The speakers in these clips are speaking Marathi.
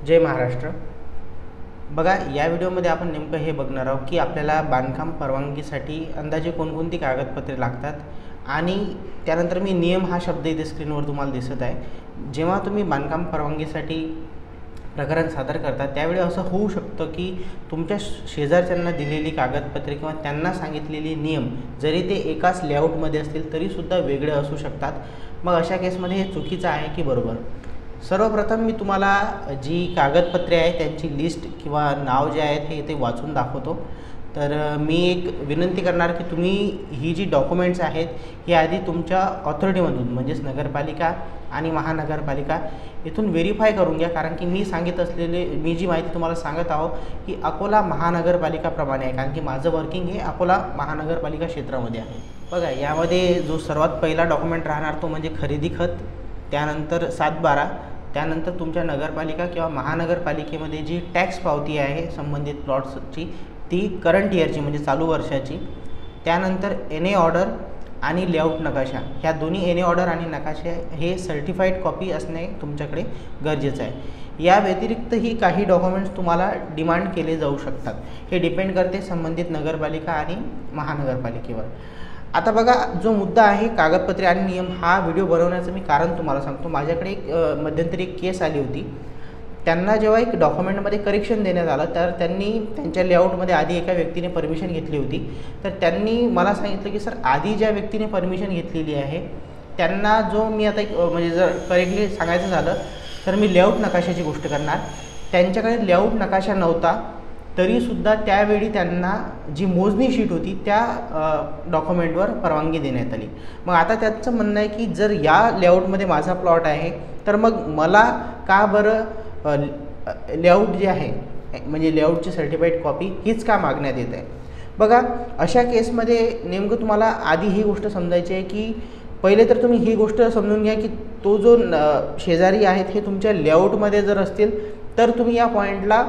जय महाराष्ट्र। बघा, या व्हिडिओमध्ये आपण नेमकं हे बघणार आहोत की आपल्याला बांधकाम परवानगीसाठी अंदाजे कोणकोणती कागदपत्रे लागतात आणि त्यानंतर मी नियम हा शब्द इथे स्क्रीनवर तुम्हाला दिसत आहे। जेव्हा तुम्ही बांधकाम परवानगीसाठी प्रकरण सादर करता त्यावेळी असं होऊ शकतं की तुमच्या शेजारच्यांना दिलेली कागदपत्रे किंवा त्यांना सांगितलेले नियम जरी ते एकाच लेआउटमध्ये असतील तरीसुद्धा वेगळे असू शकतात। मग अशा केसमध्ये हे चुकीचं आहे की बरोबर? सर्वप्रथम मी तुम्हाला जी कागदपत्रे आहेत त्यांची लिस्ट किंवा नाव जे आहेत हे इथे वाचून दाखवतो। तर मी एक विनंती करणार की तुम्ही ही जी डॉक्युमेंट्स आहेत ही आधी तुमच्या ऑथॉरिटीमधून म्हणजेच नगरपालिका आणि महानगरपालिका इथून व्हेरीफाय करून घ्या, कारण की मी मी जी माहिती तुम्हाला सांगत आहो की अकोला महानगरपालिकाप्रमाणे आहे, कारण की माझं वर्किंग हे अकोला महानगरपालिका क्षेत्रामध्ये आहे। बघा, यामध्ये जो सर्वात पहिला डॉक्युमेंट राहणार तो म्हणजे खरेदी खत, त्यानंतर 7/12, त्यानंतर तुमच्या नगरपालिका किंवा महानगरपालिकेमध्ये जी टॅक्स पावती आहे संबंधित प्लॉट्सची ती करंट इयरची म्हणजे चालू वर्षाची, त्यानंतर NA ऑर्डर आणि लेआउट नकाशा, ह्या दोन्ही NA ऑर्डर आणि नकाशा हे सर्टिफाईड कॉपी असणे तुमच्याकडे गरजेचं आहे। या व्यतिरिक्तही काही डॉक्युमेंट्स तुम्हाला डिमांड केले जाऊ शकतात, हे डिपेंड करते संबंधित नगरपालिका आणि महानगरपालिकेवर। आता बघा, जो मुद्दा आहे कागदपत्रे आणि नियम, हा व्हिडिओ बनवण्याचं मी कारण तुम्हाला सांगतो। माझ्याकडे एक मध्यंतरी एक केस आली होती। त्यांना जेव्हा एक डॉक्युमेंटमध्ये करेक्शन देण्यात आलं तर त्यांनी त्यांच्या लेआउटमध्ये आधी एका व्यक्तीने परमिशन घेतली होती। तर त्यांनी मला सांगितलं की सर, आधी ज्या व्यक्तीने परमिशन घेतलेली आहे त्यांना जो मी आता म्हणजे जर करेक्टली सांगायचं झालं तर मी लेआउट नकाशाची गोष्ट करणार, त्यांच्याकडे लेआउट नकाशा नव्हता तरीसुद्धा त्यावेळी त्यांना जी मोजणी शीट होती त्या डॉक्युमेंटवर परवानगी देण्यात आली। मग आता त्याचं म्हणणं आहे की जर या लेआउटमध्ये माझा प्लॉट आहे तर मग मला का बरं लेआउट जे आहे म्हणजे लेआउटची सर्टिफाईड कॉपी हीच का मागण्यात येत आहे? बघा, अशा केसमध्ये नेमकं तुम्हाला आधी ही गोष्ट समजायची आहे की पहिले तर तुम्ही ही गोष्ट समजून घ्या की तो जो शेजारी आहेत हे तुमच्या लेआउटमध्ये जर असतील तर तुम्ही या पॉईंटला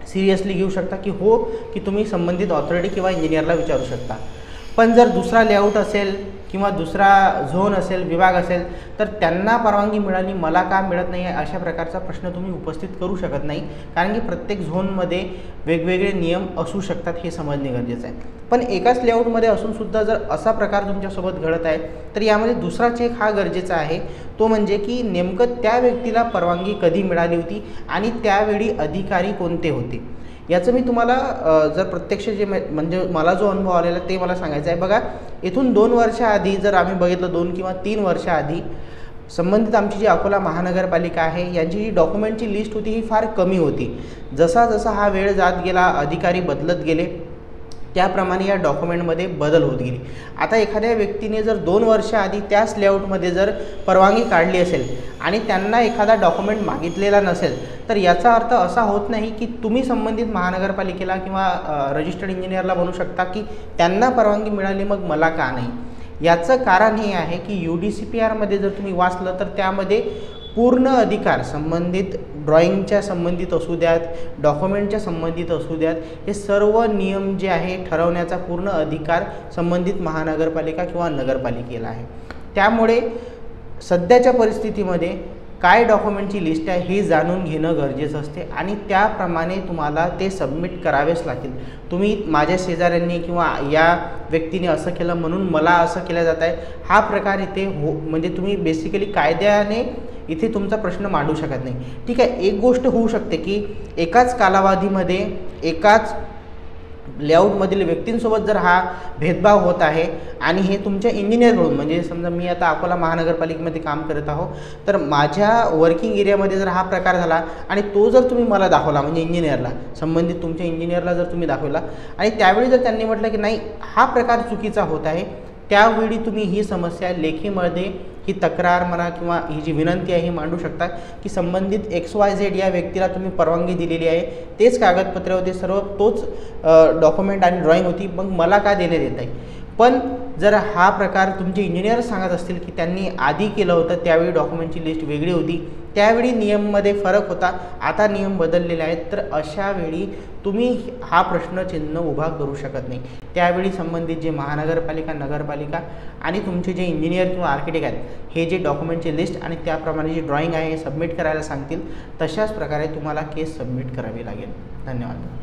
सिरियसली घेऊ शकता की हो, की तुम्ही संबंधित ऑथॉरिटी किंवा इंजिनियरला विचारू शकता। पण जर दुसरा लेआउट असेल किंवा दुसरा झोन असेल, विभाग असेल, तर त्यांना परवानगी मिळाली मला का मिळत नाही आहे अशा प्रकारचा प्रश्न तुम्ही उपस्थित करू शकत नाही, कारण की प्रत्येक झोनमध्ये वेगवेगळे नियम असू शकतात, हे समजणे गरजेचं आहे। पण एकाच लेआउटमध्ये असूनसुद्धा जर असा प्रकार तुमच्यासोबत घडत आहे तर यामध्ये दुसरा चेक हा गरजेचा आहे, तो म्हणजे की नेमकं त्या व्यक्तीला परवानगी कधी मिळाली होती आणि त्यावेळी अधिकारी कोणते होते। याचं मी तुम्हाला जर प्रत्यक्ष जे म्हणजे मला जो अनुभव आलेला ते मला सांगायचं आहे। बघा, इथून 2 वर्षाआधी जर आम्ही बघितलं, 2 किंवा 3 वर्षाआधी संबंधित आमची जी अकोला महानगरपालिका आहे यांची जी डॉक्युमेंटची लिस्ट होती ही फार कमी होती। जसा जसा हा वेळ जात गेला, अधिकारी बदलत गेले, त्याप्रमाणे या डॉक्युमेंटमध्ये बदल होत गेली। आता एखाद्या व्यक्तीने जर 2 वर्षाआधी त्याच लेआउटमध्ये जर परवानगी काढली असेल आणि त्यांना एखादा डॉक्युमेंट मागितलेला नसेल तर याचा अर्थ असा होत नाही की तुम्ही संबंधित महानगरपालिकेला किंवा रजिस्टर्ड इंजिनियरला म्हणू शकता की त्यांना परवानगी मिळाली मग मला का नाही। याचं कारण हे आहे की UDCPRमध्ये जर तुम्ही वाचलं तर त्यामध्ये पूर्ण अधिकार संबंधित ड्रॉइंगच्या संबंधित असू द्यात, डॉक्युमेंटच्या संबंधित असू द्यात, हे सर्व नियम जे आहे ठरवण्याचा पूर्ण अधिकार संबंधित महानगरपालिका किंवा नगरपालिकेला आहे। त्यामुळे सध्याच्या परिस्थितीमध्ये काय डॉक्युमेंटची लिस्ट आहे हे जाणून घेणं गरजेचं असते आणि त्याप्रमाणे तुम्हाला ते सबमिट करावेच लागतील। तुम्ही माझ्या शेजाऱ्यांनी किंवा या व्यक्तीने असं केलं म्हणून मला असं केलं जात आहे हा प्रकार इथे म्हणजे तुम्ही बेसिकली कायद्याने इथे तुमचा प्रश्न मांडू शकत नाही। ठीक आहे, एक गोष्ट होऊ शकते की एकाच कालावधीमध्ये एकाच लेआउटमधील व्यक्तींसोबत जर हा भेदभाव होत आहे आणि हे तुमच्या इंजिनियरकडून, म्हणजे समजा मी आता अकोला महानगरपालिकेमध्ये काम करत आहो तर माझ्या वर्किंग एरियामध्ये जर हा प्रकार झाला आणि तो जर तुम्ही मला दाखवला म्हणजे इंजिनियरला, संबंधित तुमच्या इंजिनियरला जर तुम्ही दाखवला आणि त्यावेळी जर त्यांनी म्हटलं की नाही हा प्रकार चुकीचा होत आहे, त्यावेळी तुम्ही ही समस्या लेखीमध्ये ही तक्रार म्हणा किंवा ही जी विनंती आहे ही मांडू शकता की संबंधित XYZ या व्यक्तीला तुम्ही परवानगी दिलेली आहे, तेच कागदपत्रे होते, सर्व तोच डॉक्युमेंट आणि ड्रॉइंग होती, मग मला का देण्यात येत आहे। पण जर हा प्रकार तुमचे इंजिनियर सांगत असतील की त्यांनी आधी केलं होतं त्यावेळी डॉक्युमेंटची लिस्ट वेगळी होती, त्यावेळी नियममध्ये फरक होता, आता नियम बदललेले आहेत, तर अशा वेळी तुम्ही हा प्रश्नचिन्ह उभा करू शकत नाही। त्यावेळी संबंधित जे महानगरपालिका, नगरपालिका आणि तुमचे जे इंजिनियर किंवा आर्किटेक्ट आहेत हे जे डॉक्युमेंटची लिस्ट आणि त्याप्रमाणे जी ड्रॉइंग आहे हे सबमिट करायला सांगतील. तशाच प्रकारे तुम्हाला केस सबमिट करावी लागेल. धन्यवाद.